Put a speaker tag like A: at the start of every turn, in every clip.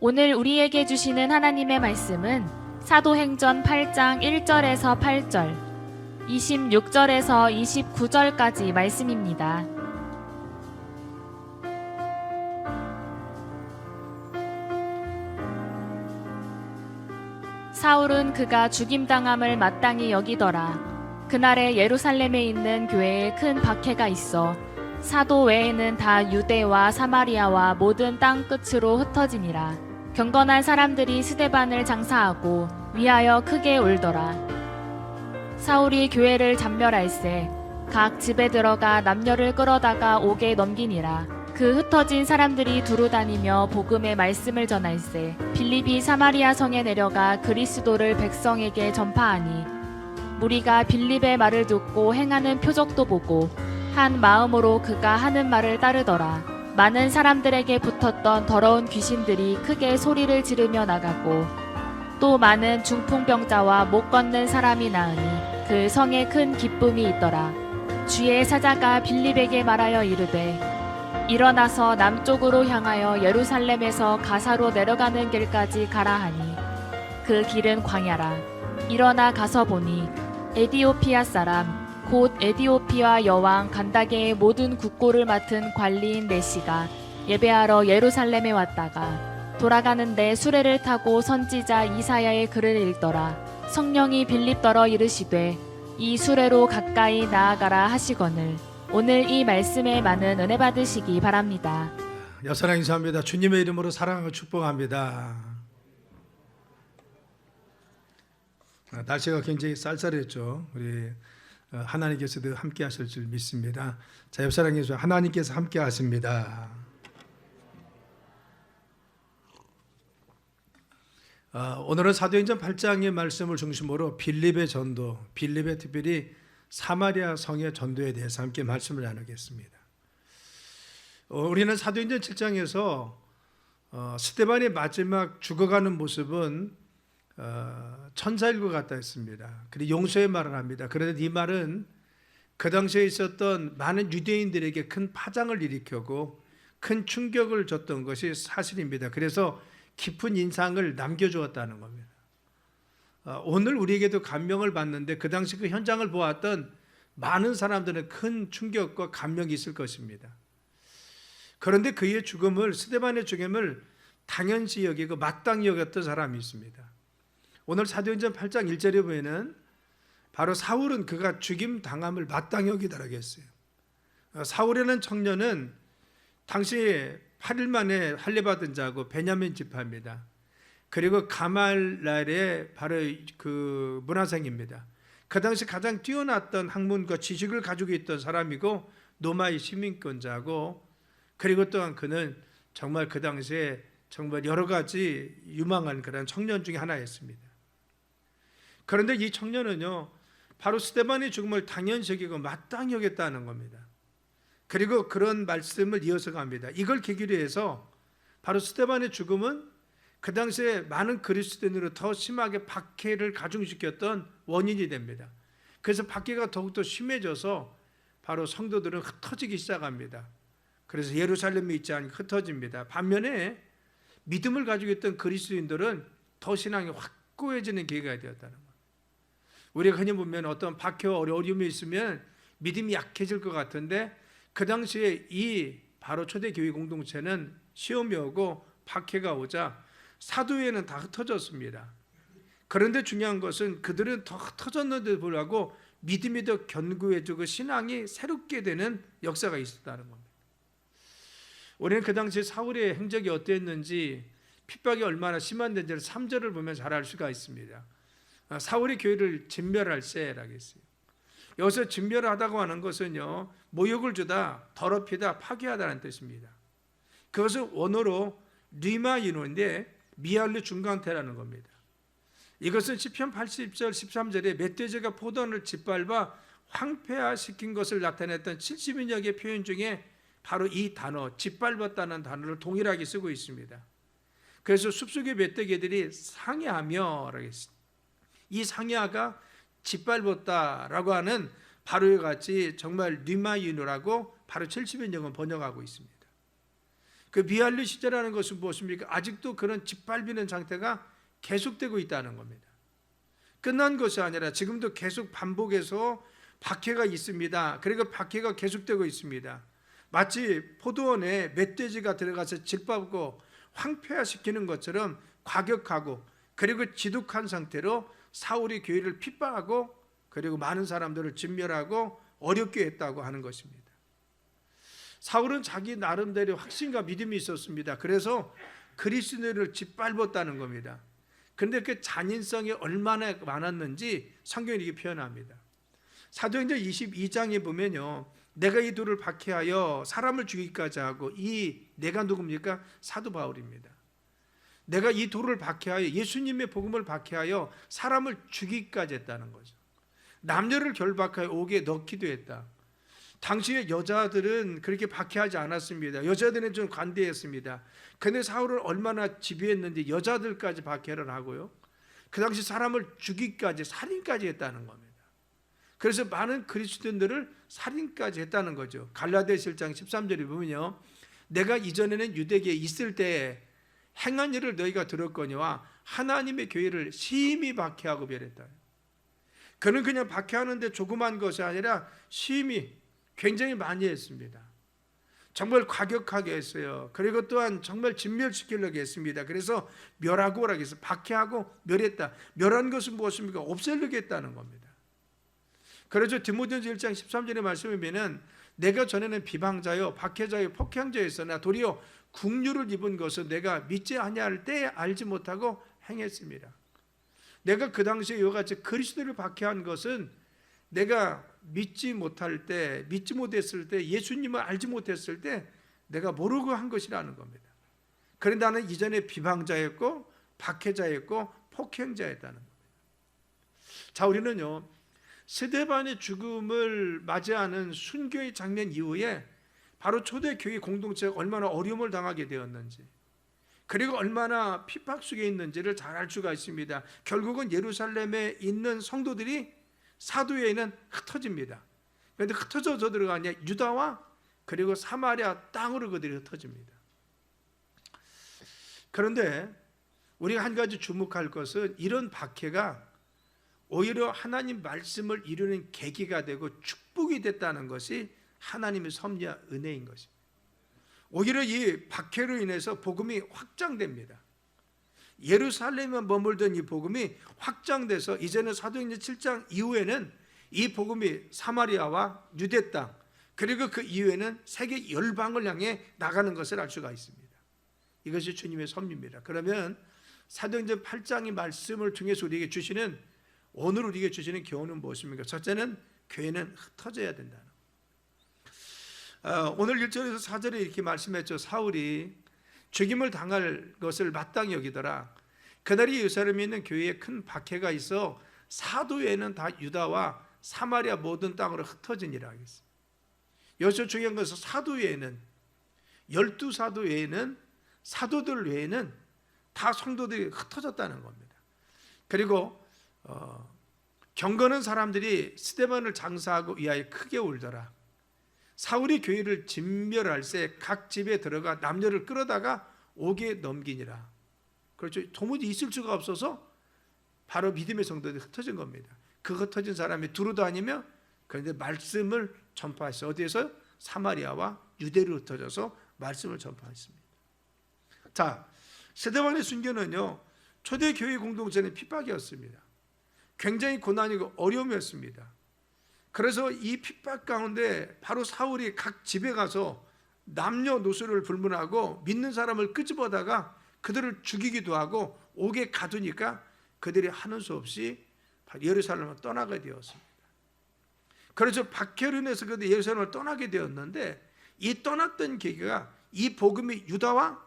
A: 오늘 우리에게 주시는 하나님의 말씀은 사도행전 8장 1절에서 8절, 26절에서 29절까지 말씀입니다. 사울은 그가 죽임당함을 마땅히 여기더라. 그날에 예루살렘에 있는 교회에 큰 박해가 있어 사도 외에는 다 유대와 사마리아와 모든 땅 끝으로 흩어지니라. 경건한 사람들이 스데반을 장사하고 위하여 크게 울더라. 사울이 교회를 잠멸할세 각 집에 들어가 남녀를 끌어다가 옥에 넘기니라. 그 흩어진 사람들이 두루 다니며 복음의 말씀을 전할세 빌립이 사마리아 성에 내려가 그리스도를 백성에게 전파하니 무리가 빌립의 말을 듣고 행하는 표적도 보고 한 마음으로 그가 하는 말을 따르더라. 많은 사람들에게 붙었던 더러운 귀신들이 크게 소리를 지르며 나가고 또 많은 중풍병자와 못 걷는 사람이 나으니 그 성에 큰 기쁨이 있더라. 주의 사자가 빌립에게 말하여 이르되 일어나서 남쪽으로 향하여 예루살렘에서 가사로 내려가는 길까지 가라 하니 그 길은 광야라. 일어나 가서 보니 에디오피아 사람 곧 에디오피아 여왕 간다게의 모든 국고를 맡은 관리인 내시가 예배하러 예루살렘에 왔다가 돌아가는데 수레를 타고 선지자 이사야의 글을 읽더라. 성령이 빌립더러 이르시되 이 수레로 가까이 나아가라 하시거늘 오늘 이 말씀에 많은 은혜 받으시기 바랍니다.
B: 여사랑 인사합니다. 주님의 이름으로 사랑하고 축복합니다. 날씨가 굉장히 쌀쌀했죠. 우리 하나님께서도 함께 하실 줄 믿습니다. 자, 옆사랑 인사 하나님께서 함께 하십니다. 오늘은 사도행전 8장의 말씀을 중심으로 빌립의 전도, 빌립의 특별히 사마리아 성의 전도에 대해서 함께 말씀을 나누겠습니다. 우리는 사도행전 7장에서 스데반의 마지막 죽어가는 모습은 천사일 것 같다 했습니다. 그리고 용서의 말을 합니다. 그런데 이 말은 그 당시에 있었던 많은 유대인들에게 큰 파장을 일으켰고 큰 충격을 줬던 것이 사실입니다. 그래서 깊은 인상을 남겨주었다는 겁니다. 오늘 우리에게도 감명을 받는데 그 당시 그 현장을 보았던 많은 사람들은 큰 충격과 감명이 있을 것입니다. 그런데 그의 죽음을 스데반의 죽음을 당연시 여기고 마땅히 여겼던 사람이 있습니다. 오늘 사도행전 8장 1절에 보면은 바로 사울은 그가 죽임 당함을 마땅히 여기더라고 했어요. 사울이라는 청년은 당시 8일 만에 할례받은 자고 베냐민 지파입니다. 그리고 가말랄의 바로 그 문화생입니다. 그 당시 가장 뛰어났던 학문과 지식을 가지고 있던 사람이고 로마의 시민권자고 그리고 또한 그는 정말 그 당시에 정말 여러 가지 유망한 그런 청년 중에 하나였습니다. 그런데 이 청년은요 바로 스데반의 죽음을 당연시 여기고 마땅히 여겼다는 겁니다. 그리고 그런 말씀을 이어서 갑니다. 이걸 계기로 해서 바로 스데반의 죽음은 그 당시에 많은 그리스도인으로 더 심하게 박해를 가중시켰던 원인이 됩니다. 그래서 박해가 더욱더 심해져서 바로 성도들은 흩어지기 시작합니다. 그래서 예루살렘에 있지 않고 흩어집니다. 반면에 믿음을 가지고 있던 그리스도인들은 더 신앙이 확고해지는 계기가 되었다는 거예요. 우리가 흔히 보면 어떤 박해와 어려움이 있으면 믿음이 약해질 것 같은데 그 당시에 이 바로 초대교회 공동체는 시험이 오고 박해가 오자 사도회는 다 흩어졌습니다. 그런데 중요한 것은 그들은 더 흩어졌는데도 불구하고 믿음이 더 견고해지고 신앙이 새롭게 되는 역사가 있었다는 겁니다. 우리는 그 당시 사울의 행적이 어땠는지 핍박이 얼마나 심한지를 3절을 보면 잘 알 수가 있습니다. 사울이 교회를 진멸할세라고 했어요. 여기서 진멸하다고 하는 것은요 모욕을 주다, 더럽히다, 파괴하다는 뜻입니다. 그것은 원어로 리마이노인데 미알르 중간태라는 겁니다. 이것은 시편 80절 13절에 멧돼지가 포도원을 짓밟아 황폐화시킨 것을 나타냈던 70인역의 표현 중에 바로 이 단어 짓밟았다는 단어를 동일하게 쓰고 있습니다. 그래서 숲속의 멧돼지들이 상해하며 라고 했습니다. 이 상해가 짓밟았다라고 하는 바로 이와 같이 정말 리마이노라고 바로 70인역은 번역하고 있습니다. 그 비할리 시대라는 것은 무엇입니까? 아직도 그런 짓밟히는 상태가 계속되고 있다는 겁니다. 끝난 것이 아니라 지금도 계속 반복해서 박해가 있습니다. 그리고 박해가 계속되고 있습니다. 마치 포도원에 멧돼지가 들어가서 짓밟고 황폐화시키는 것처럼 과격하고 그리고 지독한 상태로 사울이 교회를 핍박하고 그리고 많은 사람들을 진멸하고 어렵게 했다고 하는 것입니다. 사울은 자기 나름대로 확신과 믿음이 있었습니다. 그래서 그리스도인을 짓밟았다는 겁니다. 그런데 그 잔인성이 얼마나 많았는지 성경이 이렇게 표현합니다. 사도행전 22장에 보면요, 내가 이 돌을 박해하여 사람을 죽이기까지 하고, 이 내가 누굽니까? 사도 바울입니다. 내가 이 돌을 박해하여 예수님의 복음을 박해하여 사람을 죽이기까지 했다는 거죠. 남녀를 결박하여 옥에 넣기도 했다. 당시의 여자들은 그렇게 박해하지 않았습니다. 여자들은 좀 관대했습니다. 그런데 사울을 얼마나 지배했는지 여자들까지 박해를 하고요, 그 당시 사람을 죽이기까지, 살인까지 했다는 겁니다. 그래서 많은 그리스도인들을 살인까지 했다는 거죠. 갈라디아서 1장 13절에 보면요, 내가 이전에는 유대계에 있을 때 행한 일을 너희가 들었거니와 하나님의 교회를 심히 박해하고 멸했다. 그는 그냥 박해하는데 조그만 것이 아니라 심히 굉장히 많이 했습니다. 정말 과격하게 했어요. 그리고 또한 정말 진멸시키려고 했습니다. 그래서 멸하고 오라고 해서 박해하고 멸했다. 멸한 것은 무엇입니까? 없애려고 했다는 겁니다. 그래서 디모데전서 1장 13절의 말씀에 보면 내가 전에는 비방자요 박해자요 폭행자였으나 도리어 국류를 입은 것은 내가 믿지 아니할 때에 알지 못하고 행했습니다. 내가 그 당시에 이와 같이 그리스도를 박해한 것은 내가 믿지 못할 때, 믿지 못했을 때, 예수님을 알지 못했을 때 내가 모르고 한 것이라는 겁니다. 그런데 나는 이전에 비방자였고 박해자였고 폭행자였다는 겁니다. 자, 우리는요, 스데반의 죽음을 맞이하는 순교의 장면 이후에 바로 초대교회 공동체가 얼마나 어려움을 당하게 되었는지, 그리고 얼마나 핍박 속에 있는지를 잘 알 수가 있습니다. 결국은 예루살렘에 있는 성도들이 사도에는 흩어집니다. 그런데 흩어져서 들어가냐, 유다와 그리고 사마리아 땅으로 그들이 흩어집니다. 그런데 우리가 한 가지 주목할 것은 이런 박해가 오히려 하나님 말씀을 이루는 계기가 되고 축복이 됐다는 것이 하나님의 섭리와 은혜인 것입니다. 오히려 이 박해로 인해서 복음이 확장됩니다. 예루살렘에 머물던 이 복음이 확장돼서 이제는 사도행전 7장 이후에는 이 복음이 사마리아와 유대 땅, 그리고 그 이후에는 세계 열방을 향해 나가는 것을 알 수가 있습니다. 이것이 주님의 섭리입니다. 그러면 사도행전 8장의 말씀을 통해서 우리에게 주시는, 오늘 우리에게 주시는 교훈은 무엇입니까? 첫째는 교회는 흩어져야 된다는 겁니다. 오늘 1절에서 4절에 이렇게 말씀했죠. 사울이 죽임을 당할 것을 마땅히 여기더라. 그날이 예루살렘에 있는 교회에 큰 박해가 있어 사도 외에는 다 유다와 사마리아 모든 땅으로 흩어지니라 하겠습니다. 여기서 중요한 것은 사도 외에는, 12사도 외에는, 사도들 외에는 다 성도들이 흩어졌다는 겁니다. 그리고 경건한 사람들이 스데반을 장사하고 위하여 크게 울더라. 사울이 교회를 진멸할 새 각 집에 들어가 남녀를 끌어다가 옥에 넘기니라. 그렇죠. 도무지 있을 수가 없어서 바로 믿음의 성도들이 흩어진 겁니다. 그 흩어진 사람이 두루 다니며 그런데 말씀을 전파했어요. 어디에서? 사마리아와 유대로 흩어져서 말씀을 전파했습니다. 자, 스데반의 순교는요, 초대교회 공동체는 핍박이었습니다. 굉장히 고난이고 어려움이었습니다. 그래서 이 핍박 가운데 바로 사울이 각 집에 가서 남녀노소를 불문하고 믿는 사람을 끄집어다가 그들을 죽이기도 하고 옥에 가두니까 그들이 하는 수 없이 예루살렘을 떠나게 되었습니다. 그래서 박해로 인해서 그들이 예루살렘을 떠나게 되었는데, 이 떠났던 계기가 이 복음이 유다와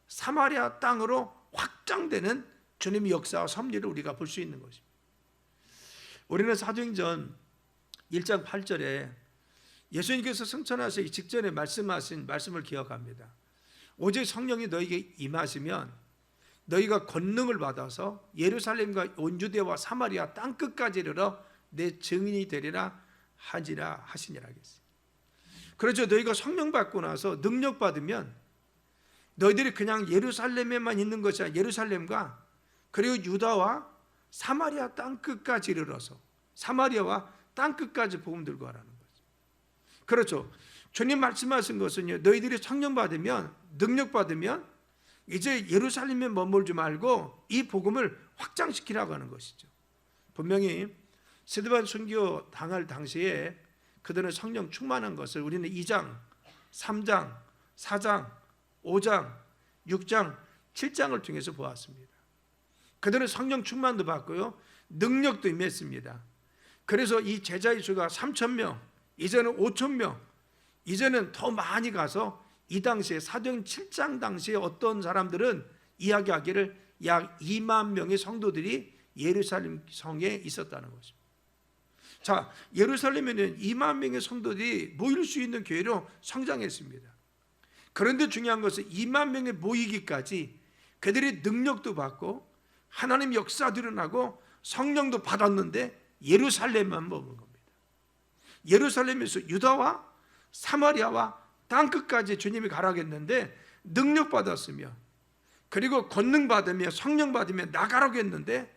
B: 사마리아 땅으로 확장되는 주님의 역사와 섭리를 우리가 볼 수 있는 것입니다. 우리는 사도행전 1장 8절에 예수님께서 승천하시기 직전에 말씀하신 말씀을 기억합니다. 오직 성령이 너에게 임하시면 너희가 권능을 받아서 예루살렘과 온 유대와 사마리아 땅끝까지 이르러 내 증인이 되리라 하시니라 하겠어요. 그렇죠. 너희가 성령 받고 나서 능력 받으면 너희들이 그냥 예루살렘에만 있는 것이 아니라 예루살렘과 그리고 유다와 사마리아 땅끝까지 이르러서 사마리아와 땅끝까지 복음 들고 가라는 거죠. 그렇죠. 주님 말씀하신 것은요, 너희들이 성령 받으면, 능력 받으면 이제 예루살렘에 머물지 말고 이 복음을 확장시키라고 하는 것이죠. 분명히 스데반 순교 당할 당시에 그들은 성령 충만한 것을 우리는 2장, 3장, 4장, 5장, 6장, 7장을 통해서 보았습니다. 그들은 성령 충만도 받고요, 능력도 임했습니다. 그래서 이 제자의 수가 3,000명, 이제는 5,000명, 이제는 더 많이 가서 이 당시에 사도행 7장 당시에 어떤 사람들은 이야기하기를 약 2만 명의 성도들이 예루살렘 성에 있었다는 것입니다. 자, 예루살렘에는 2만 명의 성도들이 모일 수 있는 교회로 성장했습니다. 그런데 중요한 것은 2만 명이 모이기까지 그들이 능력도 받고 하나님 역사도 일어나고 성령도 받았는데 예루살렘만 머문 겁니다. 예루살렘에서 유다와 사마리아와 땅끝까지 주님이 가라겠는데 능력 받았으며 그리고 권능 받으며 성령 받으며 나가라고 했는데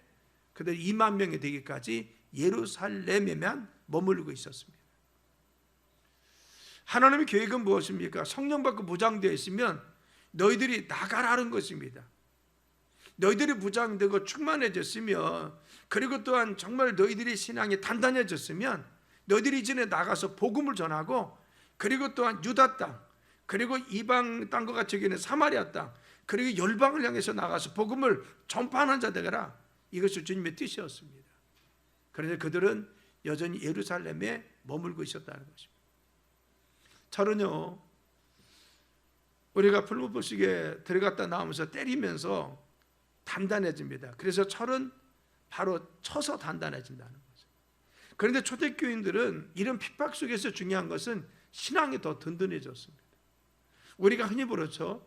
B: 그들 2만 명이 되기까지 예루살렘에만 머물고 있었습니다. 하나님의 계획은 무엇입니까? 성령 받고 무장되어 있으면 너희들이 나가라는 것입니다. 너희들이 무장되고 충만해졌으면 그리고 또한 정말 너희들이 신앙이 단단해졌으면 너희들이 이전에 나가서 복음을 전하고 그리고 또한 유다 땅 그리고 이방 땅과 같이 여기는 사마리아 땅 그리고 열방을 향해서 나가서 복음을 전파하는 자 되거라. 이것이 주님의 뜻이었습니다. 그런데 그들은 여전히 예루살렘에 머물고 있었다는 것입니다. 철은요, 우리가 풀무불식에 들어갔다 나오면서 때리면서 단단해집니다. 그래서 철은 바로 쳐서 단단해진다는 거죠. 그런데 초대교인들은 이런 핍박 속에서 중요한 것은 신앙이 더 든든해졌습니다. 우리가 흔히 그렇죠.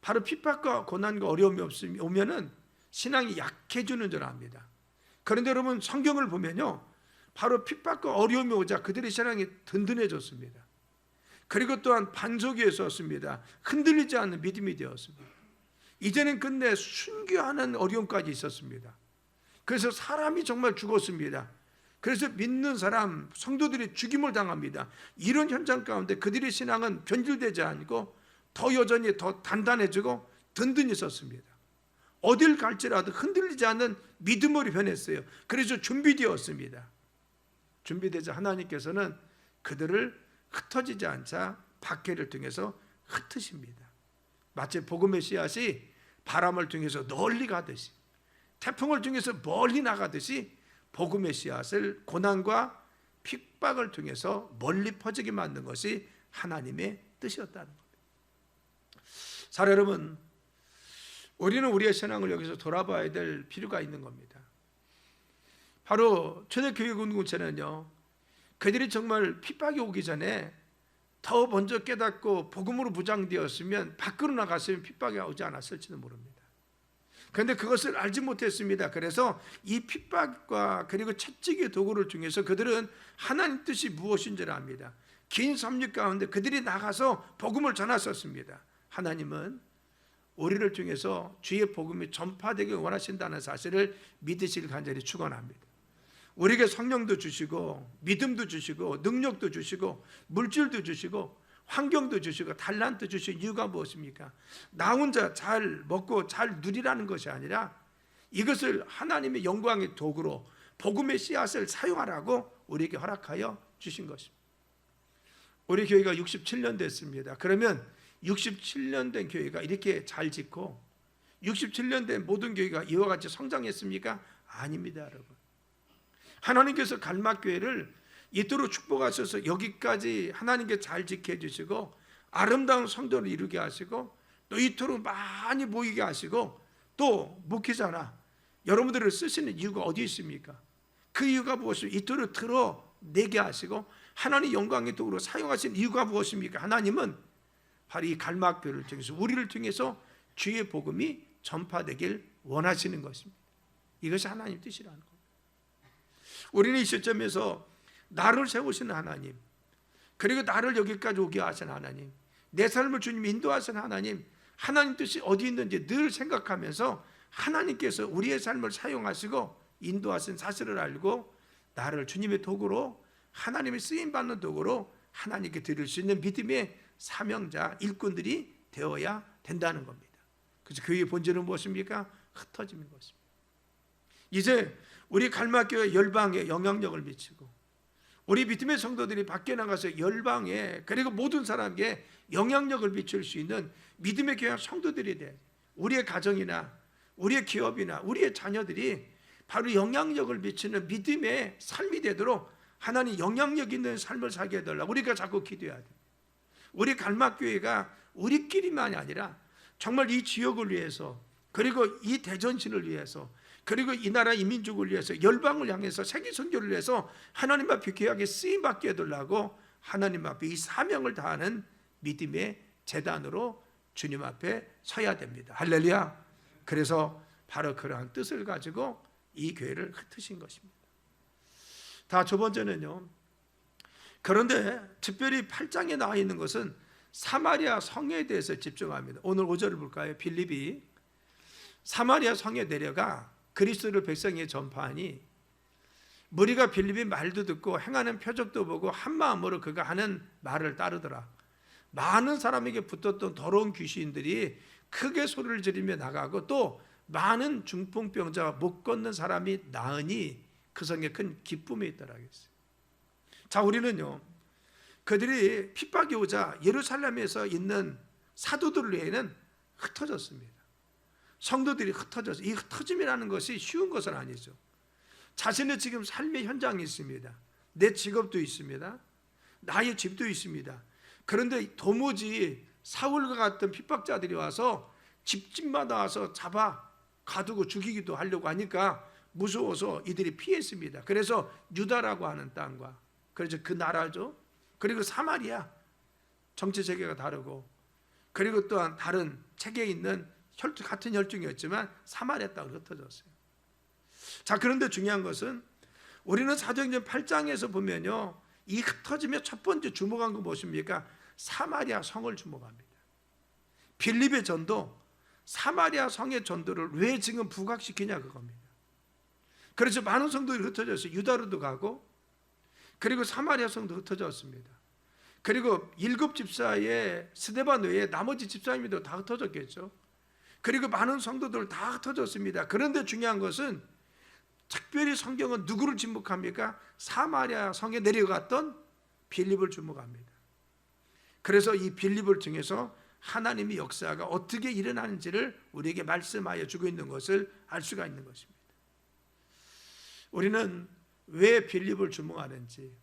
B: 바로 핍박과 고난과 어려움이 오면은 신앙이 약해지는 줄 압니다. 그런데 여러분 성경을 보면요, 바로 핍박과 어려움이 오자 그들의 신앙이 든든해졌습니다. 그리고 또한 반석에 섰습니다. 흔들리지 않는 믿음이 되었습니다. 이제는 끝내 순교하는 어려움까지 있었습니다. 그래서 사람이 정말 죽었습니다. 그래서 믿는 사람, 성도들이 죽임을 당합니다. 이런 현장 가운데 그들의 신앙은 변질되지 않고 더 여전히 더 단단해지고 든든히 섰습니다. 어딜 갈지라도 흔들리지 않는 믿음으로 변했어요. 그래서 준비되었습니다. 준비되자 하나님께서는 그들을 흩어지지 않자 박해를 통해서 흩으십니다. 마치 복음의 씨앗이 바람을 통해서 널리 가듯이 태풍을 통해서 멀리 나가듯이 복음의 씨앗을 고난과 핍박을 통해서 멀리 퍼지게 만든 것이 하나님의 뜻이었다는 겁니다. 사랑 여러분, 우리는 우리의 신앙을 여기서 돌아봐야 될 필요가 있는 겁니다. 바로 초대교회 공동체는요, 그들이 정말 핍박이 오기 전에 더 먼저 깨닫고 복음으로 무장되었으면 밖으로 나갔으면 핍박이 오지 않았을지도 모릅니다. 그런데 그것을 알지 못했습니다. 그래서 이 핍박과 그리고 채찍의 도구를 통해서 그들은 하나님 뜻이 무엇인지를 압니다. 긴 삼육 가운데 그들이 나가서 복음을 전했었습니다. 하나님은 우리를 통해서 주의 복음이 전파되길 원하신다는 사실을 믿으시길 간절히 축원합니다. 우리에게 성령도 주시고 믿음도 주시고 능력도 주시고 물질도 주시고 환경도 주시고 달란트 주신 이유가 무엇입니까? 나 혼자 잘 먹고 잘 누리라는 것이 아니라 이것을 하나님의 영광의 도구로 복음의 씨앗을 사용하라고 우리에게 허락하여 주신 것입니다. 우리 교회가 67년 됐습니다. 그러면 67년 된 교회가 이렇게 잘 짓고 67년 된 모든 교회가 이와 같이 성장했습니까? 아닙니다, 여러분. 하나님께서 갈막교회를 이토록 축복하셔서 여기까지 하나님께 잘 지켜주시고 아름다운 성도를 이루게 하시고 또 이토록 많이 모이게 하시고 또 목회자나 여러분들을 쓰시는 이유가 어디 있습니까? 그 이유가 무엇입니까? 이토록 드러내게 하시고 하나님 영광의 도구로 사용하신 이유가 무엇입니까? 하나님은 바로 이 갈막교회를 통해서 우리를 통해서 주의 복음이 전파되길 원하시는 것입니다. 이것이 하나님 뜻이라는 겁니다. 우리는 이 시점에서 나를 세우시는 하나님, 그리고 나를 여기까지 오게 하신 하나님, 내 삶을 주님 인도하신 하나님, 하나님 뜻이 어디 있는지 늘 생각하면서 하나님께서 우리의 삶을 사용하시고 인도하신 사실을 알고 나를 주님의 도구로, 하나님의 쓰임받는 도구로 하나님께 드릴 수 있는 믿음의 사명자, 일꾼들이 되어야 된다는 겁니다. 그래서 교회의 본질은 무엇입니까? 흩어짐인 것입니다. 이제 우리 갈마교회 열방에 영향력을 미치고 우리 믿음의 성도들이 밖에 나가서 열방에, 그리고 모든 사람에게 영향력을 미칠 수 있는 믿음의 교회 성도들이 돼. 우리의 가정이나 우리의 기업이나 우리의 자녀들이 바로 영향력을 미치는 믿음의 삶이 되도록 하나님 영향력 있는 삶을 살게 해달라고 우리가 자꾸 기도해야 돼. 우리 갈마교회가 우리끼리만이 아니라 정말 이 지역을 위해서, 그리고 이 대전신을 위해서, 그리고 이 나라 이 민족을 위해서, 열방을 향해서 세계 선교를 위해서 하나님 앞에 귀하게 쓰임받게 해달라고 하나님 앞에 이 사명을 다하는 믿음의 재단으로 주님 앞에 서야 됩니다. 할렐루야. 그래서 바로 그러한 뜻을 가지고 이 교회를 흩으신 것입니다. 다 두 번째는요, 그런데 특별히 8장에 나와 있는 것은 사마리아 성에 대해서 집중합니다. 오늘 5절을 볼까요? 빌립이 사마리아 성에 내려가 그리스도를 백성에게 전파하니 무리가 빌립이 말도 듣고 행하는 표적도 보고 한 마음으로 그가 하는 말을 따르더라. 많은 사람에게 붙었던 더러운 귀신들이 크게 소리를 지르며 나가고 또 많은 중풍병자와 못 걷는 사람이 나으니 그 성에 큰 기쁨이 있더라 했어요. 자, 우리는요, 그들이 핍박이 오자 예루살렘에서 있는 사도들 외에는 흩어졌습니다. 성도들이 흩어져서, 이 흩어짐이라는 것이 쉬운 것은 아니죠. 자신의 지금 삶의 현장이 있습니다. 내 직업도 있습니다. 나의 집도 있습니다. 그런데 도무지 사울과 같은 핍박자들이 와서 집집마다 와서 잡아 가두고 죽이기도 하려고 하니까 무서워서 이들이 피했습니다. 그래서 유다라고 하는 땅과, 그래서 그 나라죠, 그리고 사마리아, 정치 체계가 다르고, 그리고 또한 다른 체계에 있는 같은 혈중이었지만 사마리아 땅으로 흩어졌어요. 자, 그런데 중요한 것은 우리는 사도행전 8장에서 보면요, 이 흩어지며 첫 번째 주목한 건 무엇입니까? 사마리아 성을 주목합니다. 빌립의 전도, 사마리아 성의 전도를 왜 지금 부각시키냐 그겁니다. 그래서 많은 성도들이 흩어졌어요. 유다로도 가고, 그리고 사마리아 성도 흩어졌습니다. 그리고 7 집사의 스데반 외에 나머지 집사님들도 다 흩어졌겠죠. 그리고 많은 성도들 다 흩어졌습니다. 그런데 중요한 것은 특별히 성경은 누구를 지목합니까? 사마리아 성에 내려갔던 빌립을 주목합니다. 그래서 이 빌립을 통해서 하나님의 역사가 어떻게 일어나는지를 우리에게 말씀하여 주고 있는 것을 알 수가 있는 것입니다. 우리는 왜 빌립을 주목하는지,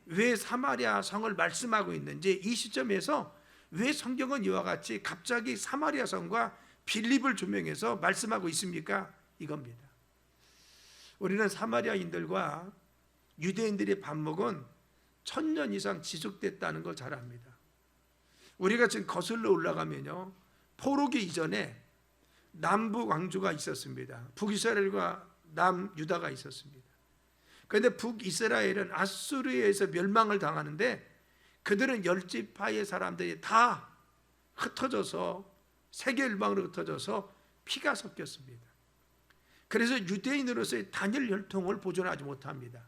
B: 왜 사마리아 성을 말씀하고 있는지, 이 시점에서 왜 성경은 이와 같이 갑자기 사마리아 성과 빌립을 조명해서 말씀하고 있습니까? 이겁니다. 우리는 사마리아인들과 유대인들의 반목은 1000년 이상 지속됐다는 걸 잘 압니다. 우리가 지금 거슬러 올라가면요, 포로기 이전에 남북 왕조가 있었습니다. 북이스라엘과 남유다가 있었습니다. 그런데 북이스라엘은 아수르에 의해서 멸망을 당하는데 그들은 10지파의 사람들이 다 흩어져서 세계 일방으로 흩어져서 피가 섞였습니다. 그래서 유대인으로서의 단일 혈통을 보존하지 못합니다.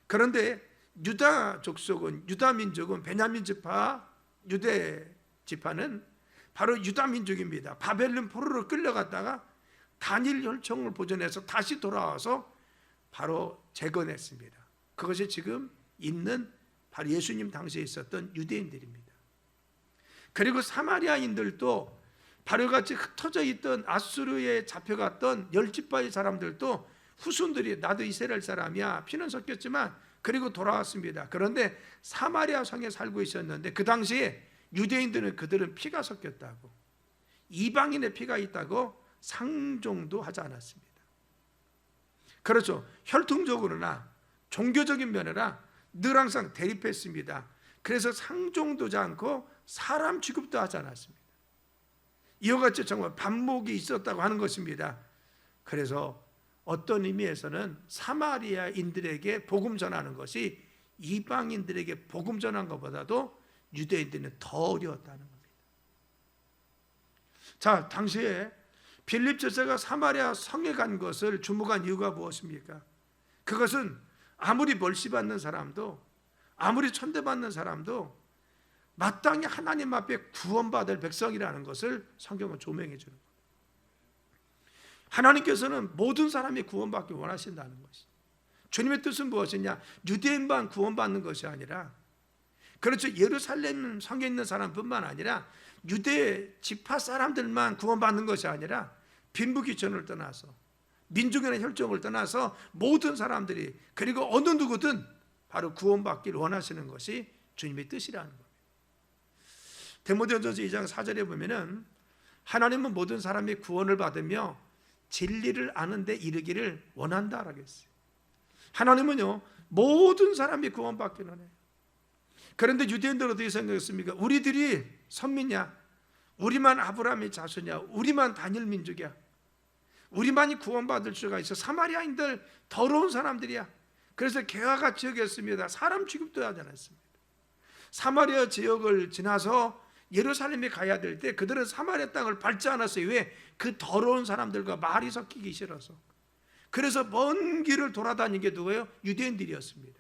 B: 그런데 유다 족속은, 유다 민족은, 베냐민 지파, 유대 지파는 바로 유다 민족입니다. 바벨론 포로로 끌려갔다가 단일 혈통을 보존해서 다시 돌아와서 바로 재건했습니다. 그것이 지금 있는 바로 예수님 당시에 있었던 유대인들입니다. 그리고 사마리아인들도 바로 같이 흩어져 있던 아수르에 잡혀갔던 10지파의 사람들도 후손들이 나도 이스라엘 사람이야, 피는 섞였지만 그리고 돌아왔습니다. 그런데 사마리아 성에 살고 있었는데 그 당시에 유대인들은 그들은 피가 섞였다고, 이방인의 피가 있다고 상종도 하지 않았습니다. 그렇죠. 혈통적으로나 종교적인 면이나 늘 항상 대립했습니다. 그래서 상종도지 않고 사람 취급도 하지 않았습니다. 이와 같이 정말 반목이 있었다고 하는 것입니다. 그래서 어떤 의미에서는 사마리아인들에게 복음 전하는 것이 이방인들에게 복음 전한 것보다도 유대인들은 더 어려웠다는 겁니다. 자, 당시에 빌립 제자가 사마리아 성에 간 것을 주목한 이유가 무엇입니까? 그것은 아무리 멀시받는 사람도, 아무리 천대받는 사람도 마땅히 하나님 앞에 구원받을 백성이라는 것을 성경은 조명해 주는 거예요. 하나님께서는 모든 사람이 구원받기 원하신다는 것이죠. 주님의 뜻은 무엇이냐? 유대인만 구원받는 것이 아니라, 그렇죠, 예루살렘 성에 있는 사람뿐만 아니라 유대 지파 사람들만 구원받는 것이 아니라 빈부귀천을 떠나서, 민족이나 혈종을 떠나서 모든 사람들이, 그리고 어느 누구든 바로 구원받기를 원하시는 것이 주님의 뜻이라는 겁니다. 디모데전서 2장 4절에 보면은 하나님은 모든 사람이 구원을 받으며 진리를 아는 데 이르기를 원한다라고 했어요. 하나님은요, 모든 사람이 구원받기를 원해요. 그런데 유대인들은 어떻게 생각했습니까? 우리들이 선민이야, 우리만 아브라함의 자손이야, 우리만 다니엘 민족이야, 우리만이 구원받을 수가 있어, 사마리아인들 더러운 사람들이야. 그래서 개화가 지역이었습니다. 사람 취급도 하지 않았습니다. 사마리아 지역을 지나서 예루살렘에 가야 될 때 그들은 사마리아 땅을 밟지 않았어요. 왜? 그 더러운 사람들과 말이 섞이기 싫어서. 그래서 먼 길을 돌아다닌 게 누구예요? 유대인들이었습니다.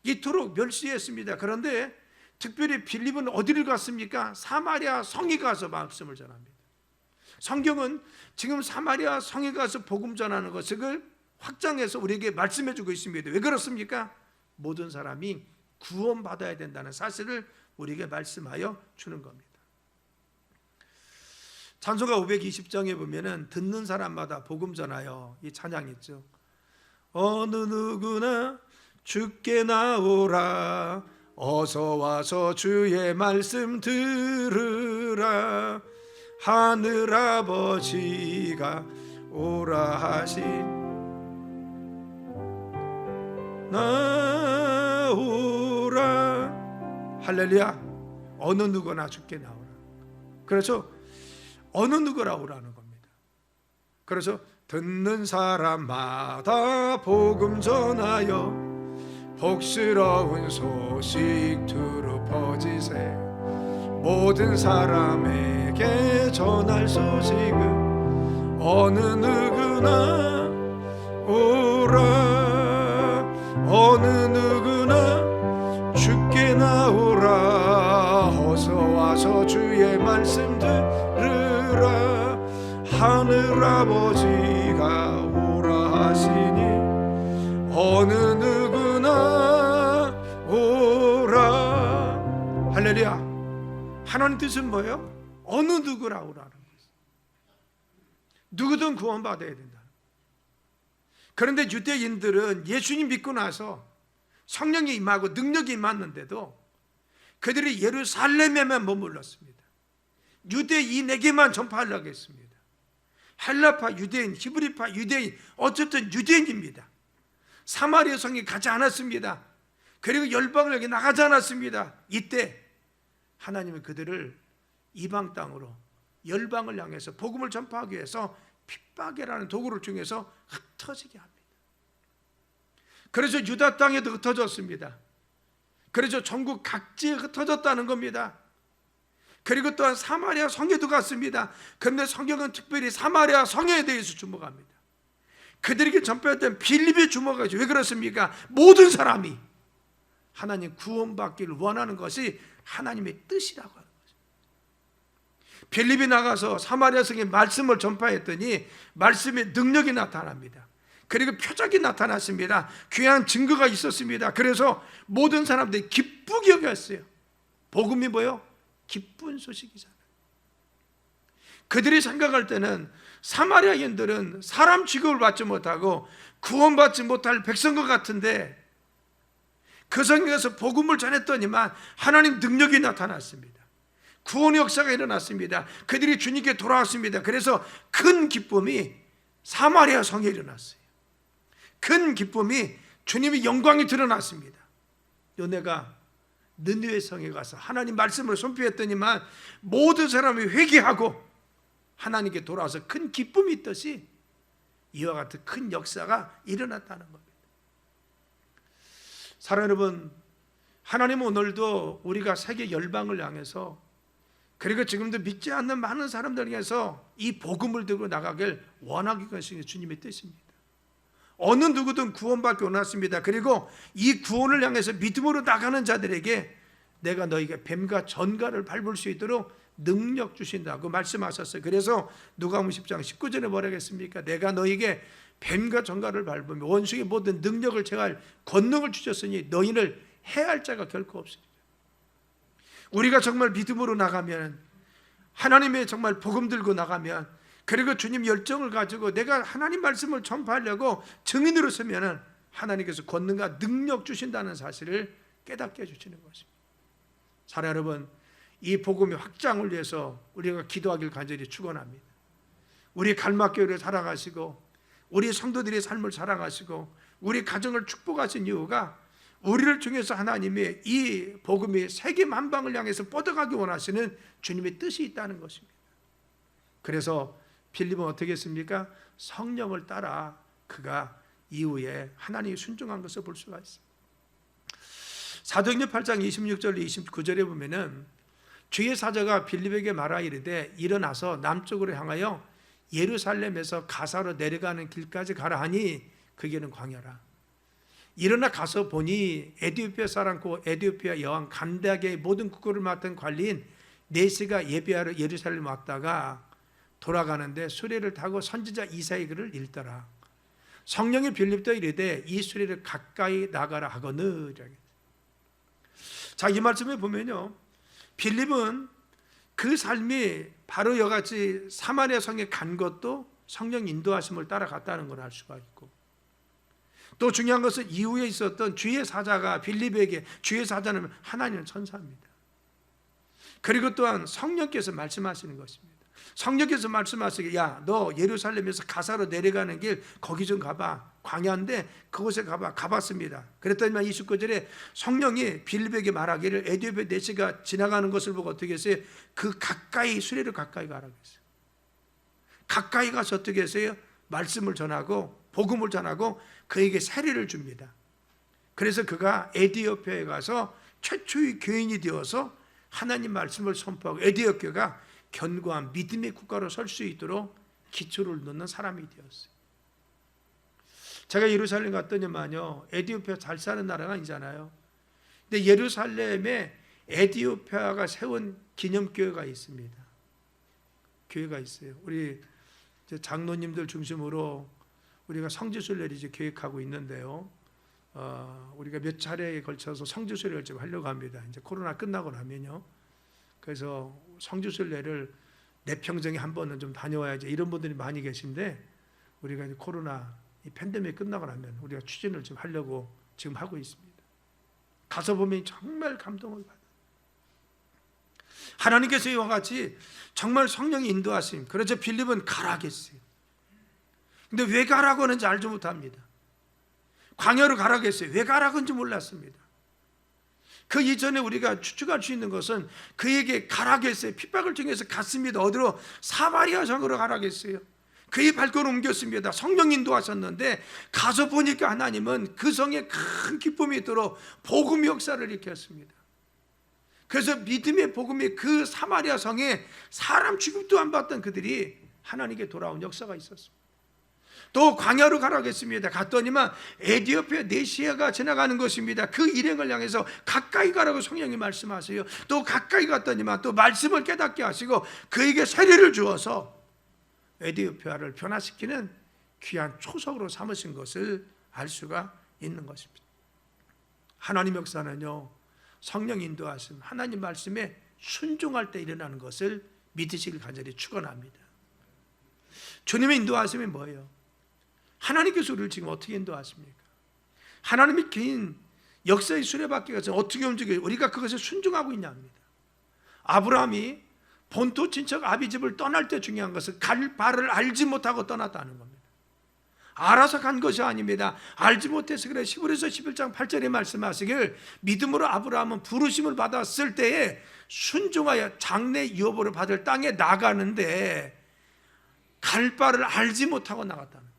B: 이토록 멸시했습니다. 그런데 특별히 빌립은 어디를 갔습니까? 사마리아 성에 가서 말씀을 전합니다. 성경은 지금 사마리아 성에 가서 복음 전하는 것을 확장해서 우리에게 말씀해 주고 있습니다. 왜 그렇습니까? 모든 사람이 구원받아야 된다는 사실을 우리에게 말씀하여 주는 겁니다. 찬송가 520장에 보면은 듣는 사람마다 복음 전하여, 이 찬양 있죠. 어느 누구나 주께 나오라, 어서 와서 주의 말씀 들으라, 하늘 아버지가 오라 하신 나오라. 할렐루야. 어느 누구나 주께 나오라. 그렇죠? 어느 누구나 오라는 겁니다. 그래서 듣는 사람마다 복음 전하여 복스러운 소식 두루 퍼지세. 모든 사람에게 전할 소식은 어느 누구나 오라, 어느 누구나 주께 나오라, 어서 와서 주의 말씀 들으라, 하늘 아버지가 오라 하시니 어느 누구나 오라. 할렐루야. 하나님 뜻은 뭐예요? 어느 누구나 오라는 거예요. 누구든 구원받아야 된다. 그런데 유대인들은 예수님 믿고 나서 성령이 임하고 능력이 임했는데도 그들이 예루살렘에만 머물렀습니다. 유대인에게만 전파하려고 했습니다. 헬라파 유대인, 히브리파 유대인, 어쨌든 유대인입니다. 사마리아 성에 가지 않았습니다. 그리고 열방을 나가지 않았습니다. 이때 하나님은 그들을 이방 땅으로, 열방을 향해서 복음을 전파하기 위해서 핍박이라는 도구를 통해서 흩어지게 합니다. 그래서 유다 땅에도 흩어졌습니다. 그래서 전국 각지에 흩어졌다는 겁니다. 그리고 또한 사마리아 성에도 갔습니다. 그런데 성경은 특별히 사마리아 성에 대해서 주목합니다. 그들에게 전파했던 빌립에 주목하죠. 왜 그렇습니까? 모든 사람이 하나님 구원받기를 원하는 것이 하나님의 뜻이라고 하는 거죠. 빌립이 나가서 사마리아 성에 말씀을 전파했더니 말씀의 능력이 나타납니다. 그리고 표적이 나타났습니다. 귀한 증거가 있었습니다. 그래서 모든 사람들이 기쁘게 여겼어요. 복음이 뭐예요? 기쁜 소식이잖아요. 그들이 생각할 때는 사마리아인들은 사람 취급을 받지 못하고 구원받지 못할 백성과 같은데 그 성에서 복음을 전했더니만 하나님 능력이 나타났습니다. 구원의 역사가 일어났습니다. 그들이 주님께 돌아왔습니다. 그래서 큰 기쁨이 사마리아 성에 일어났어요. 큰 기쁨이 주님의 영광이 드러났습니다. 요네가 느느웨 성에 가서 하나님 말씀을 선포했더니만 모든 사람이 회개하고 하나님께 돌아와서 큰 기쁨이 있듯이 이와 같은 큰 역사가 일어났다는 겁니다. 사랑하는 여러분, 하나님은 오늘도 우리가 세계 열방을 향해서 그리고 지금도 믿지 않는 많은 사람들에게서 이 복음을 들고 나가길 원하기 것이 주님의 뜻입니다. 어느 누구든 구원받기 원하십니다. 그리고 이 구원을 향해서 믿음으로 나가는 자들에게 내가 너희에게 뱀과 전갈을 밟을 수 있도록 능력 주신다고 말씀하셨어요. 그래서 누가복음 10장 19절에 뭐라고 했습니까? 내가 너희에게 뱀과 전갈을 밟으며 원수의 모든 능력을 제할 권능을 주셨으니 너희를 해할 자가 결코 없으리라. 우리가 정말 믿음으로 나가면, 하나님의 정말 복음 들고 나가면, 그리고 주님 열정을 가지고 내가 하나님 말씀을 전파하려고 증인으로 서면은 하나님께서 권능과 능력 주신다는 사실을 깨닫게 해주시는 것입니다. 사랑 여러분, 이 복음의 확장을 위해서 우리가 기도하길 간절히 축원합니다. 우리 갈막교회를 살아가시고 우리 성도들의 삶을 살아가시고 우리 가정을 축복하신 이유가 우리를 통해서 하나님의 이 복음이 세계 만방을 향해서 뻗어가기 원하시는 주님의 뜻이 있다는 것입니다. 그래서 빌립은 어떻게 했습니까? 성령을 따라 그가 이후에 하나님이 순종한 것을 볼 수가 있습니다. 사도행전 8장 26절 29절에 보면은 주의 사자가 빌립에게 말하 이르되 일어나서 남쪽으로 향하여 예루살렘에서 가사로 내려가는 길까지 가라 하니 그 길은 광야라. 일어나 가서 보니 에티오피아 사람 고 에티오피아 여왕 간다게의 모든 국고를 맡은 관리인 네시가 예배하러 예루살렘 왔다가 돌아가는데 수레를 타고 선지자 이사의 글을 읽더라. 성령의 빌립도 이르되 이 수레를 가까이 나가라 하거늘. 자, 이 말씀에 보면요, 빌립은 그 삶이 바로 여같이 사마리아 성에 간 것도 성령 인도하심을 따라갔다는 걸 알 수가 있고, 또 중요한 것은 이후에 있었던 주의 사자가 빌립에게, 주의 사자는 하나님의 천사입니다. 그리고 또한 성령께서 말씀하시는 것입니다. 성령께서 말씀하시기에 야, 너 예루살렘에서 가사로 내려가는 길 거기 좀 가봐. 광야인데 그곳에 가봐. 가봤습니다. 그랬더니만 29절에 성령이 빌립에게 말하기를 에티오피아 네시가 지나가는 것을 보고 어떻게 했어요? 그 가까이, 수레를 가까이 가라고 했어요. 가까이 가서 어떻게 했어요? 말씀을 전하고 복음을 전하고 그에게 세례를 줍니다. 그래서 그가 에티오피아에 가서 최초의 교인이 되어서 하나님 말씀을 선포하고 에티오피아가 견고한 믿음의 국가로 설 수 있도록 기초를 놓는 사람이 되었어요. 제가 예루살렘 갔더니만요, 에티오피아 잘 사는 나라가 아니잖아요. 근데 예루살렘에 에티오피아가 세운 기념교회가 있습니다. 교회가 있어요. 우리 장로님들 중심으로 우리가 성지순례를 이제 계획하고 있는데요. 우리가 몇 차례에 걸쳐서 성지순례를 좀 하려고 합니다. 이제 코로나 끝나고 나면요. 그래서 성지순례를 내 평생에 한 번은 좀 다녀와야지 이런 분들이 많이 계신데, 우리가 이제 코로나 이 팬데믹 끝나고 나면 우리가 추진을 좀 하려고 지금 하고 있습니다. 가서 보면 정말 감동을 받아요. 하나님께서 이와 같이 정말 성령이 인도하심. 그래서 빌립은 가라 했어요. 근데 왜 가라고 하는지 알지 못합니다. 광야로 가라고 했어요. 왜 가라고 하는지 몰랐습니다. 그 이전에 우리가 추측할 수 있는 것은 그에게 가라고 했어요. 핍박을 통해서 갔습니다. 어디로? 사마리아 성으로 가라고 했어요. 그의 발걸음 옮겼습니다. 성령 인도하셨는데 가서 보니까 하나님은 그 성에 큰 기쁨이 있도록 복음 역사를 일으켰습니다. 그래서 믿음의 복음이 그 사마리아 성에 사람 취급도 안 받던 그들이 하나님께 돌아온 역사가 있었습니다. 또 광야로 가라고 했습니다. 갔더니만 에티오피아 네시아가 지나가는 것입니다. 그 일행을 향해서 가까이 가라고 성령이 말씀하세요. 또 가까이 갔더니만 또 말씀을 깨닫게 하시고 그에게 세례를 주어서 에티오피아를 변화시키는 귀한 초석으로 삼으신 것을 알 수가 있는 것입니다. 하나님 역사는요, 성령 인도하심, 하나님 말씀에 순종할 때 일어나는 것을 믿으시길 간절히 축원합니다. 주님의 인도하심이 뭐예요? 하나님께서 우리를 지금 어떻게 인도하십니까? 하나님이 긴 역사의 수레바퀴가 어떻게 움직여요? 우리가 그것에 순종하고 있냐 합니다. 아브라함이 본토 친척 아비집을 떠날 때 중요한 것은 갈 바를 알지 못하고 떠났다는 겁니다. 알아서 간 것이 아닙니다. 알지 못해서 그래. 히브리서 11장 8절에 말씀하시길 믿음으로 아브라함은 부르심을 받았을 때에 순종하여 장래 유업으로 받을 땅에 나가는데 갈 바를 알지 못하고 나갔다는 거예요.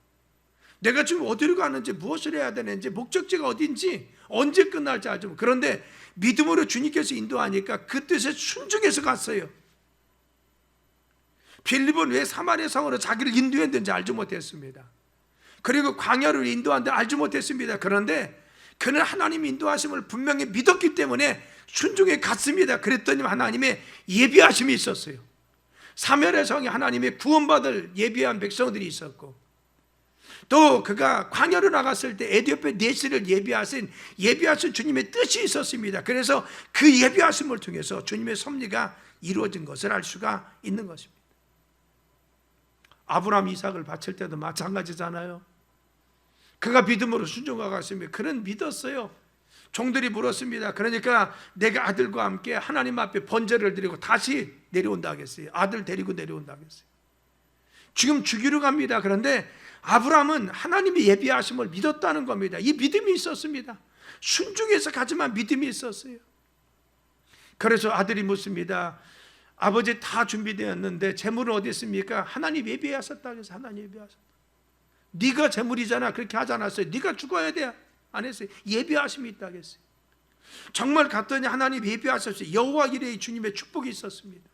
B: 내가 지금 어디로 가는지, 무엇을 해야 되는지, 목적지가 어딘지, 언제 끝날지 알지 못해요. 그런데 믿음으로 주님께서 인도하니까 그 뜻에 순종해서 갔어요. 빌립은 왜 사마리아 성으로 자기를 인도했는지 알지 못했습니다. 그리고 광야를 인도하는데 알지 못했습니다. 그런데 그는 하나님 인도하심을 분명히 믿었기 때문에 순종해 갔습니다. 그랬더니 하나님의 예비하심이 있었어요. 사마리아 성에 하나님의 구원받을 예비한 백성들이 있었고, 또 그가 광야로 나갔을 때 에티오피아 내시를 예비하신 주님의 뜻이 있었습니다. 그래서 그 예비하심을 통해서 주님의 섭리가 이루어진 것을 알 수가 있는 것입니다. 아브라함 이삭을 바칠 때도 마찬가지잖아요. 그가 믿음으로 순종하고 갔습니다. 그는 믿었어요. 종들이 물었습니다. 그러니까 내가 아들과 함께 하나님 앞에 번제를 드리고 다시 내려온다 하겠어요. 아들 데리고 내려온다 하겠어요. 지금 죽이러 갑니다. 그런데 아브라함은 하나님의 예비하심을 믿었다는 겁니다. 이 믿음이 있었습니다. 순종해서 가지만 믿음이 있었어요. 그래서 아들이 묻습니다. 아버지 다 준비되었는데 재물은 어디 있습니까? 하나님 예비하셨다 그래서 하나님 예비하셨다. 네가 재물이잖아. 그렇게 하지 않았어요. 네가 죽어야 돼. 안 했어요. 예비하심이 있다 했어요. 정말 갔더니 하나님 예비하셨어요. 여호와 이레의 주님의 축복이 있었습니다.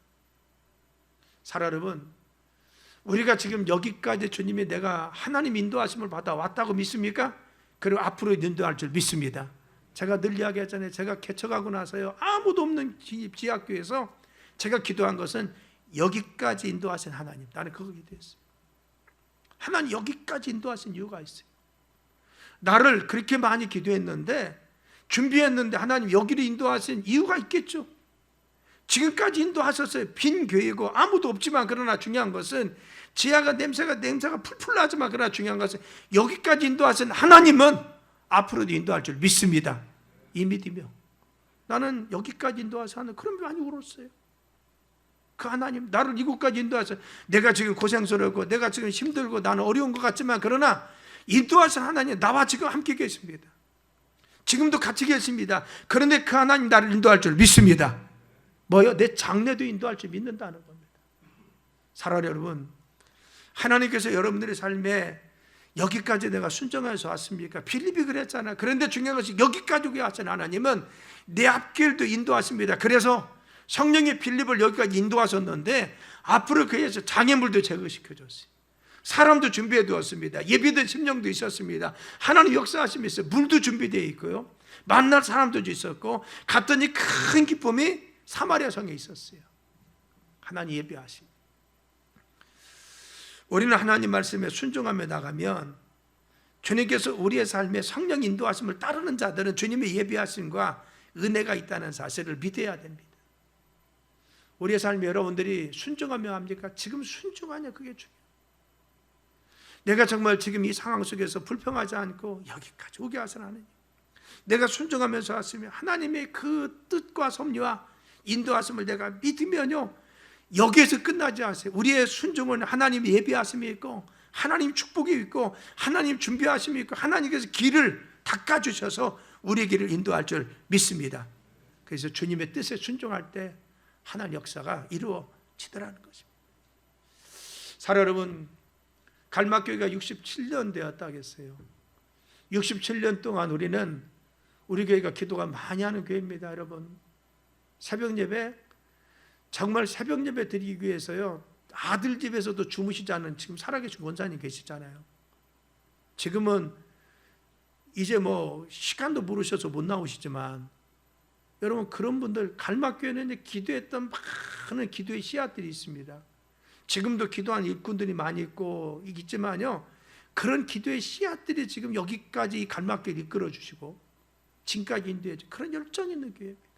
B: 사랑 여러분, 우리가 지금 여기까지 주님이 내가 하나님 인도하심을 받아 왔다고 믿습니까? 그리고 앞으로 인도할 줄 믿습니다. 제가 늘 이야기했잖아요. 제가 개척하고 나서요, 아무도 없는 지학교에서 제가 기도한 것은 여기까지 인도하신 하나님, 나는 그거 기도했어요. 하나님 여기까지 인도하신 이유가 있어요. 나를 그렇게 많이 기도했는데, 준비했는데 하나님 여기를 인도하신 이유가 있겠죠. 지금까지 인도하셨어요. 빈 교회고 아무도 없지만, 그러나 중요한 것은 지하가 냄새가 풀풀 나지만, 그러나 중요한 것은 여기까지 인도하신 하나님은 앞으로도 인도할 줄 믿습니다. 이 믿으며 나는 여기까지 인도하신 하나님, 그럼 많이 울었어요. 그 하나님 나를 이곳까지 인도하셔. 내가 지금 고생스럽고 내가 지금 힘들고 나는 어려운 것 같지만, 그러나 인도하신 하나님 나와 지금 함께 계십니다. 지금도 같이 계십니다. 그런데 그 하나님 나를 인도할 줄 믿습니다. 뭐요? 내 장래도 인도할 줄 믿는다는 겁니다. 사랑하는 여러분, 하나님께서 여러분들의 삶에 여기까지 내가 순종해서 왔습니까? 필립이 그랬잖아. 그런데 중요한 것이 여기까지 하신 하나님은 내 앞길도 인도하십니다. 그래서 성령의 필립을 여기까지 인도하셨는데 앞으로 그에서 장애물도 제거시켜줬어요. 사람도 준비해 두었습니다. 예비된 심령도 있었습니다. 하나님 역사하심이 있어요. 물도 준비되어 있고요, 만날 사람도 있었고, 갔더니 큰 기쁨이 사마리아 성에 있었어요. 하나님 예비하심. 우리는 하나님 말씀에 순종하며 나가면 주님께서 우리의 삶에 성령 인도하심을 따르는 자들은 주님의 예비하심과 은혜가 있다는 사실을 믿어야 됩니다. 우리의 삶에 여러분들이 순종하며 합니까? 지금 순종하냐, 그게 중요해요. 내가 정말 지금 이 상황 속에서 불평하지 않고 여기까지 오게 하신 하나님, 내가 순종하면서 왔으면 하나님의 그 뜻과 섭리와 인도하심을 내가 믿으면요, 여기에서 끝나지 않으세요. 우리의 순종은 하나님의 예비하심이 있고, 하나님 축복이 있고, 하나님 준비하심이 있고, 하나님께서 길을 닦아주셔서 우리의 길을 인도할 줄 믿습니다. 그래서 주님의 뜻에 순종할 때 하나님 역사가 이루어지더라는 것입니다. 사랑 여러분, 갈막교회가 67년 되었다 하겠어요. 67년 동안 우리는 우리 교회가 기도가 많이 하는 교회입니다. 여러분, 새벽 예배, 정말 새벽 예배 드리기 위해서요, 아들 집에서도 주무시지 않은 지금 살아계신 원사님 계시잖아요. 지금은 이제 뭐 시간도 모르셔서 못 나오시지만, 여러분 그런 분들, 갈막교회는 기도했던 많은 기도의 씨앗들이 있습니다. 지금도 기도한 일꾼들이 많이 있지만요, 그런 기도의 씨앗들이 지금 여기까지 이 갈막교회를 이끌어 주시고 지금까지 인도해 주시고, 그런 열정 있는 교회입니다.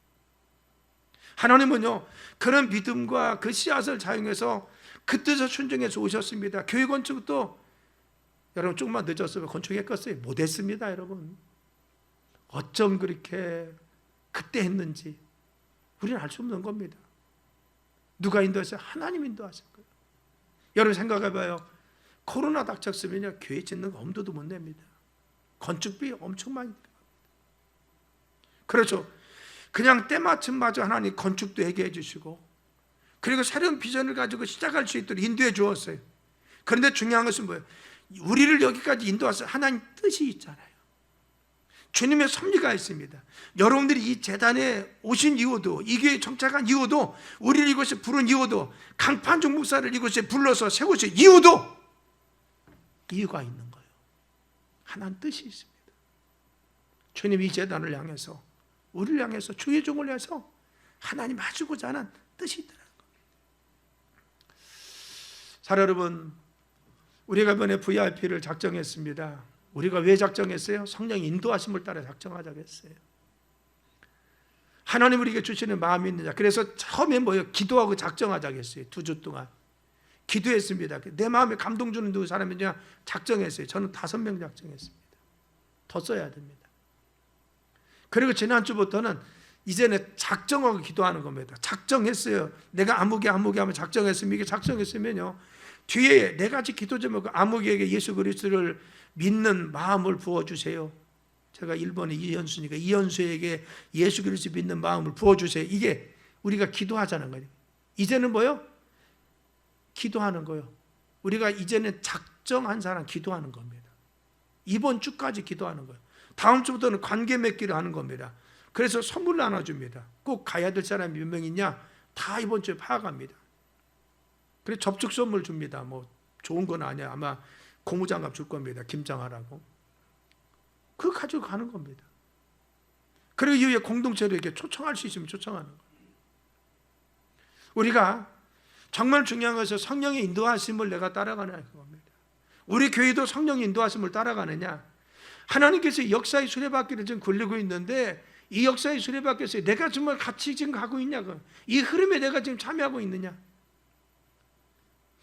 B: 하나님은요, 그런 믿음과 그 씨앗을 사용해서 그 뜻에 순종해서 오셨습니다. 교회 건축도 여러분 조금만 늦었으면 건축했겠어요? 못했습니다. 여러분 어쩜 그렇게 그때 했는지 우리는 알 수 없는 겁니다. 누가 인도했어요? 하나님 인도하신 거예요. 여러분 생각해봐요. 코로나 닥쳤으면요, 교회 짓는 거 엄두도 못 냅니다. 건축비 엄청 많이 들어갑니다. 그렇죠. 그냥 때마침마저 하나님 건축도 얘기해 주시고, 그리고 새로운 비전을 가지고 시작할 수 있도록 인도해 주었어요. 그런데 중요한 것은 뭐예요? 우리를 여기까지 인도하셔서 하나님 뜻이 있잖아요. 주님의 섭리가 있습니다. 여러분들이 이 재단에 오신 이유도, 이 교회에 정착한 이유도, 우리를 이곳에 부른 이유도, 강판중 목사를 이곳에 불러서 세우신 이유도 이유가 있는 거예요. 하나님 뜻이 있습니다. 주님 이 재단을 향해서, 우리를 향해서, 주의 종을 향해서 하나님 하시고자 하는 뜻이 있다는 거예요. 사랑 여러분, 우리가 이번에 VIP를 작정했습니다. 우리가 왜 작정했어요? 성령 인도하심을 따라 작정하자고 했어요. 하나님 우리에게 주시는 마음이 있는 자. 그래서 처음에 뭐예요? 기도하고 작정하자고 했어요. 2주 동안 기도했습니다. 내 마음에 감동 주는 누구 사람이냐 작정했어요. 저는 5명 작정했습니다. 더 써야 됩니다. 그리고 지난주부터는 이제는 작정하고 기도하는 겁니다. 작정했어요. 내가 아무개 하면 작정했으면, 이게 작정했으면요, 뒤에 네 가지 기도 제목, 아무개에게 예수 그리스도를 믿는 마음을 부어주세요. 제가 1번에 이현수니까 이현수에게 예수 그리스도 믿는 마음을 부어주세요. 이게 우리가 기도하자는 거예요. 이제는 뭐요? 기도하는 거예요. 우리가 이제는 작정한 사람 기도하는 겁니다. 이번 주까지 기도하는 거예요. 다음 주부터는 관계 맺기를 하는 겁니다. 그래서 선물 나눠줍니다. 꼭 가야 될 사람이 몇 명 있냐? 다 이번 주에 파악합니다. 그래서 접촉 선물 줍니다. 뭐 좋은 건 아니야. 아마 고무장갑 줄 겁니다. 김장하라고. 그거 가지고 가는 겁니다. 그리고 이후에 공동체로 이렇게 초청할 수 있으면 초청하는 거예요. 우리가 정말 중요한 것은 성령의 인도하심을 내가 따라가는 겁니다. 우리 교회도 성령의 인도하심을 따라가느냐? 하나님께서 역사의 수레바퀴를 지금 굴리고 있는데 이 역사의 수레바퀴에서 내가 정말 같이 지금 가고 있냐? 이 흐름에 내가 지금 참여하고 있느냐?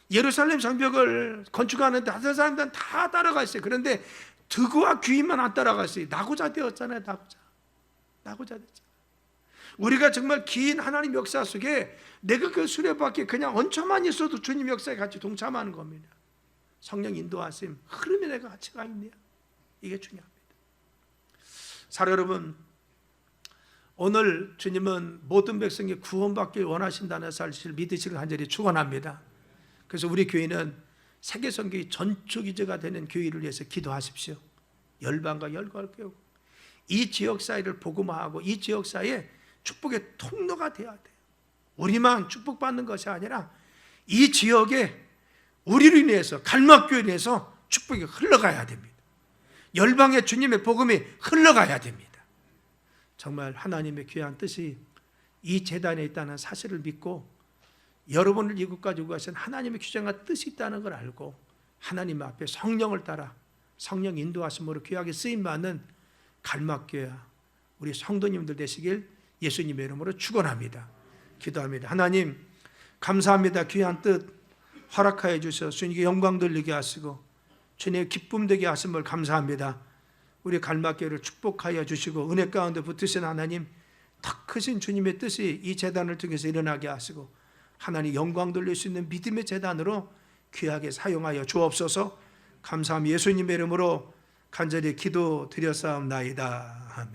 B: 예루살렘 성벽을 건축하는데 다른 사람들은 다 따라갔어요. 그런데 드고와 귀인만 안 따라갔어요. 나고자 되었잖아요. 나고자 됐잖아요. 우리가 정말 긴 하나님 역사 속에 내가 그 수레바퀴에 그냥 얹혀만 있어도 주님 역사에 같이 동참하는 겁니다. 성령 인도하심, 흐름에 내가 같이 가 있네요. 이게 중요합니다. 사랑 여러분, 오늘 주님은 모든 백성이 구원받길 원하신다는 사실을 믿으시길 간절히 축원합니다. 그래서 우리 교회는 세계 선교의 전초기제가 되는 교회를 위해서 기도하십시오. 열방과 열과를 깨우고 이 지역사회를 복음화하고 이 지역사회에 축복의 통로가 되어야 돼요. 우리만 축복받는 것이 아니라 이 지역에 우리를 인해서, 갈막교회를 인해서 축복이 흘러가야 됩니다. 열방에 주님의 복음이 흘러가야 됩니다. 정말 하나님의 귀한 뜻이 이 재단에 있다는 사실을 믿고 여러분을 이곳까지 오고 가신 하나님의 규정과 뜻이 있다는 걸 알고 하나님 앞에 성령을 따라 성령 인도하심으로 귀하게 쓰임받는 갈막교회와 우리 성도님들 되시길 예수님의 이름으로 축원합니다. 기도합니다. 하나님 감사합니다. 귀한 뜻 허락하여 주셔서 주님께 영광 돌리게 하시고 주님의 기쁨 되게 하심을 감사합니다. 우리 갈막교회를 축복하여 주시고 은혜 가운데 붙으신 하나님, 더 크신 주님의 뜻이 이 재단을 통해서 일어나게 하시고 하나님 영광 돌릴 수 있는 믿음의 재단으로 귀하게 사용하여 주옵소서. 감사함 예수님의 이름으로 간절히 기도드렸사옵나이다. 아멘.